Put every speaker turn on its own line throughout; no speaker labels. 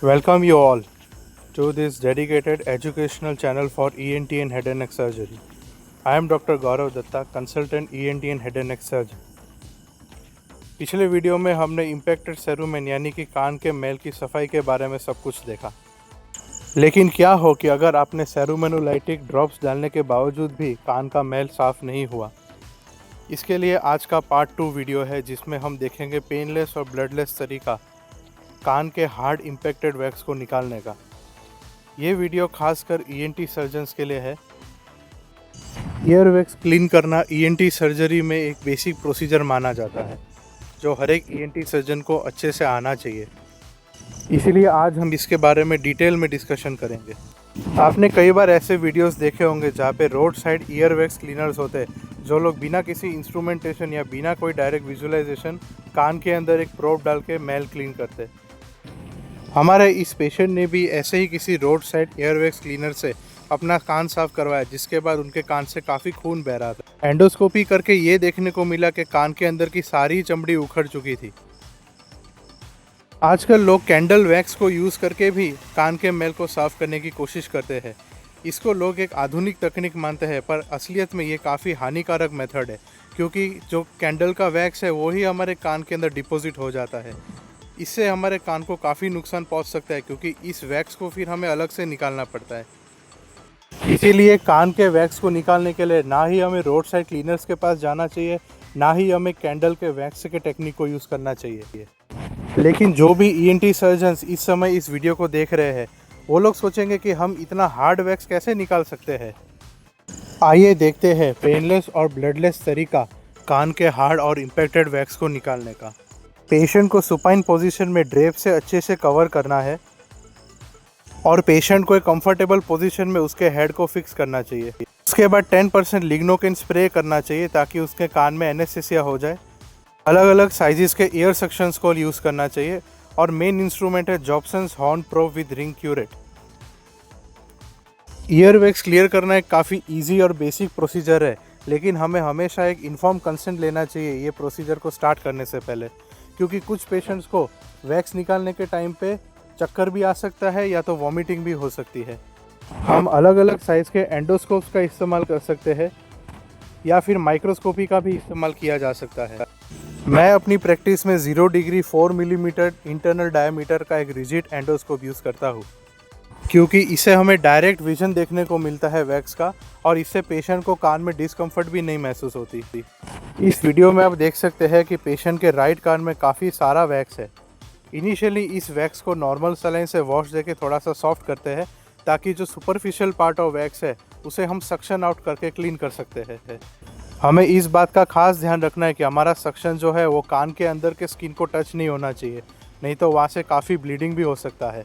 Welcome you all to this dedicated educational channel for ENT and head and neck surgery. I am Dr. Gaurav Datta, consultant ENT and head and neck surgeon. पिछले video में हमने impacted सेरुमेन यानी कि कान के मैल की सफाई के बारे में सब कुछ देखा। लेकिन क्या हो कि अगर आपने सेरुमेनोलाइटिक ड्रॉप्स डालने के बावजूद भी कान का मैल साफ़ नहीं हुआ। इसके लिए आज का पार्ट 2 वीडियो है जिसमें हम देखेंगे पेनलेस और ब्लडलेस तरीका कान के हार्ड इम्पैक्टेड वैक्स को निकालने का। ये वीडियो खासकर ईएनटी सर्जन्स के लिए है। ईयर वैक्स क्लीन करना ईएनटी सर्जरी में एक बेसिक प्रोसीजर माना जाता है जो हर एक ईएनटी सर्जन को अच्छे से आना चाहिए। इसीलिए आज हम इसके बारे में डिटेल में डिस्कशन करेंगे। आपने कई बार ऐसे वीडियोस देखे होंगे जहाँ पे road side ear wax cleaners होते हैं जो लोग बिना किसी इंस्ट्रूमेंटेशन या बिना कोई डायरेक्ट विजुअलाइजेशन कान के अंदर एक प्रोब डाल के मैल क्लीन करते। हमारे इस पेशेंट ने भी ऐसे ही किसी रोड साइड एयरवैक्स क्लीनर से अपना कान साफ करवाया जिसके बाद उनके कान से काफ़ी खून बह रहा था। एंडोस्कोपी करके ये देखने को मिला कि कान के अंदर की सारी चमड़ी उखड़ चुकी थी। आजकल लोग कैंडल वैक्स को यूज़ करके भी कान के मैल को साफ़ करने की कोशिश करते हैं। इसको लोग एक आधुनिक तकनीक मानते हैं पर असलियत में ये काफ़ी हानिकारक मेथड है क्योंकि जो कैंडल का वैक्स है वही हमारे कान के अंदर डिपॉजिट हो जाता है। इससे हमारे कान को काफ़ी नुकसान पहुंच सकता है क्योंकि इस वैक्स को फिर हमें अलग से निकालना पड़ता है। इसीलिए कान के वैक्स को निकालने के लिए ना ही हमें रोड साइड क्लीनर्स के पास जाना चाहिए, ना ही हमें कैंडल के वैक्स के टेक्निक को यूज़ करना चाहिए। लेकिन जो भी ईएनटी सर्जन्स इस समय इस वीडियो को देख रहे हैं वो लोग सोचेंगे कि हम इतना हार्ड वैक्स कैसे निकाल सकते हैं। आइए देखते हैं पेनलेस और ब्लडलेस तरीका कान के हार्ड और इम्पैक्टेड वैक्स को निकालने का। पेशेंट को सुपाइन पोजीशन में ड्रेप से अच्छे से कवर करना है और पेशेंट को एक कंफर्टेबल पोजीशन में उसके हेड को फिक्स करना चाहिए। उसके बाद 10% लिग्नोकेन स्प्रे करना चाहिए ताकि उसके कान में एनेस्थीसिया हो जाए। अलग अलग साइजेस के ईयर सेक्शंस को यूज़ करना चाहिए और मेन इंस्ट्रूमेंट है Jobson's Horne probe with ring curette. Ear wax clear करना एक काफ़ी ईजी और बेसिक प्रोसीजर है, लेकिन हमें हमेशा एक इन्फॉर्म कंसेंट लेना चाहिए ये प्रोसीजर को स्टार्ट करने से पहले, क्योंकि कुछ पेशेंट्स को वैक्स निकालने के टाइम पे चक्कर भी आ सकता है या तो वॉमिटिंग भी हो सकती है। हम अलग अलग साइज़ के एंडोस्कोप्स का इस्तेमाल कर सकते हैं या फिर माइक्रोस्कोपी का भी इस्तेमाल किया जा सकता है। मैं अपनी प्रैक्टिस में 0 डिग्री 4 मिलीमीटर इंटरनल डायमीटर का एक रिजिड एंडोस्कोप यूज़ करता हूँ क्योंकि इससे हमें डायरेक्ट विजन देखने को मिलता है वैक्स का और इससे पेशेंट को कान में डिस्कम्फर्ट भी नहीं महसूस होती। इस वीडियो में आप देख सकते हैं कि पेशेंट के राइट कान में काफ़ी सारा वैक्स है। इनिशियली इस वैक्स को नॉर्मल सलाइन से वॉश देके थोड़ा सा सॉफ्ट करते हैं ताकि जो सुपरफिशियल पार्ट ऑफ वैक्स है उसे हम सक्शन आउट करके क्लीन कर सकते हैं। हमें इस बात का खास ध्यान रखना है कि हमारा सक्शन जो है वो कान के अंदर के स्किन को टच नहीं होना चाहिए, नहीं तो वहाँ से काफ़ी ब्लीडिंग भी हो सकता है।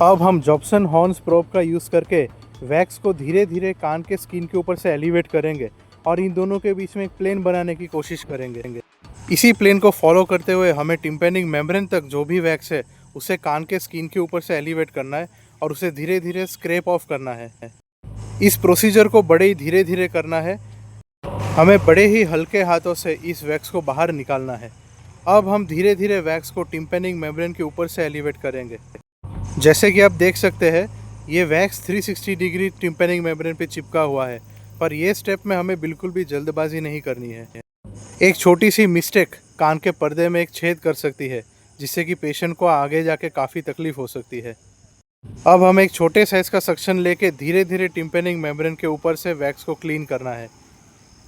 अब हम जॉब्सन हॉर्न्स प्रोब का यूज़ करके वैक्स को धीरे धीरे कान के स्किन के ऊपर से एलिवेट करेंगे और इन दोनों के बीच में एक प्लेन बनाने की कोशिश करेंगे। इसी प्लेन को फॉलो करते हुए हमें टिम्पैनिक मेम्ब्रेन तक जो भी वैक्स है उसे कान के स्किन के ऊपर से एलिवेट करना है और उसे धीरे धीरे स्क्रैप ऑफ करना है। इस प्रोसीजर को बड़े ही धीरे धीरे करना है। हमें बड़े ही हल्के हाथों से इस वैक्स को बाहर निकालना है। अब हम धीरे धीरे वैक्स को टिम्पैनिक मेम्ब्रेन के ऊपर से एलिवेट करेंगे। जैसे कि आप देख सकते हैं ये वैक्स 360 डिग्री टिम्पैनिक मेम्ब्रेन पे चिपका हुआ है, पर ये स्टेप में हमें बिल्कुल भी जल्दबाजी नहीं करनी है। एक छोटी सी मिस्टेक कान के पर्दे में एक छेद कर सकती है जिससे कि पेशेंट को आगे जाके काफ़ी तकलीफ हो सकती है। अब हमें एक छोटे साइज़ का सक्शन लेके धीरे धीरे टिम्पैनिक मेम्ब्रेन के ऊपर से वैक्स को क्लीन करना है।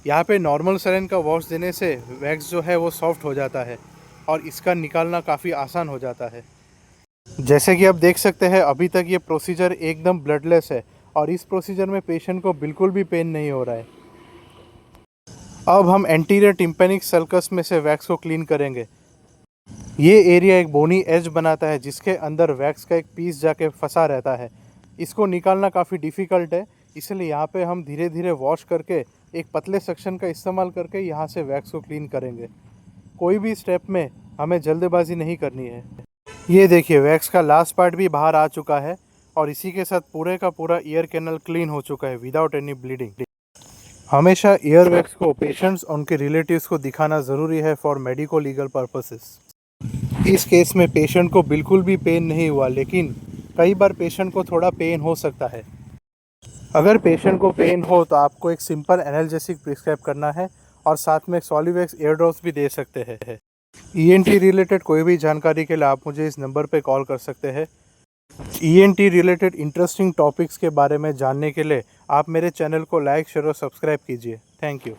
यहाँ पे नॉर्मल सलाइन का वॉश देने से वैक्स जो है वो सॉफ्ट हो जाता है और इसका निकालना काफ़ी आसान हो जाता है। जैसे कि आप देख सकते हैं अभी तक ये प्रोसीजर एकदम ब्लडलेस है और इस प्रोसीजर में पेशेंट को बिल्कुल भी पेन नहीं हो रहा है। अब हम एंटीरियर टिम्पैनिक सल्कस में से वैक्स को क्लीन करेंगे। ये एरिया एक बोनी एज बनाता है जिसके अंदर वैक्स का एक पीस जाके फंसा रहता है। इसको निकालना काफ़ी डिफ़िकल्ट है, इसलिए यहाँ पे हम धीरे धीरे वॉश करके एक पतले सेक्शन का इस्तेमाल करके यहाँ से वैक्स को क्लीन करेंगे। कोई भी स्टेप में हमें जल्दबाजी नहीं करनी है। ये देखिए वैक्स का लास्ट पार्ट भी बाहर आ चुका है और इसी के साथ पूरे का पूरा ईयर कैनल क्लीन हो चुका है विदाउट एनी ब्लीडिंग। हमेशा ईयर वैक्स को पेशेंट्स उनके रिलेटिव्स को दिखाना ज़रूरी है फॉर मेडिको लीगल पर्पसेस। इस केस में पेशेंट को बिल्कुल भी पेन नहीं हुआ, लेकिन कई बार पेशेंट को थोड़ा पेन हो सकता है। अगर पेशेंट को पेन हो तो आपको एक सिंपल एनाल्जेसिक प्रिस्क्राइब करना है और साथ में एक सॉलिवेक्स एयर ड्रॉप्स भी दे सकते हैं। ईएनटी रिलेटेड कोई भी जानकारी के लिए आप मुझे इस नंबर पे कॉल कर सकते हैं। ईएनटी रिलेटेड इंटरेस्टिंग टॉपिक्स के बारे में जानने के लिए आप मेरे चैनल को लाइक, शेयर और सब्सक्राइब कीजिए। Thank you.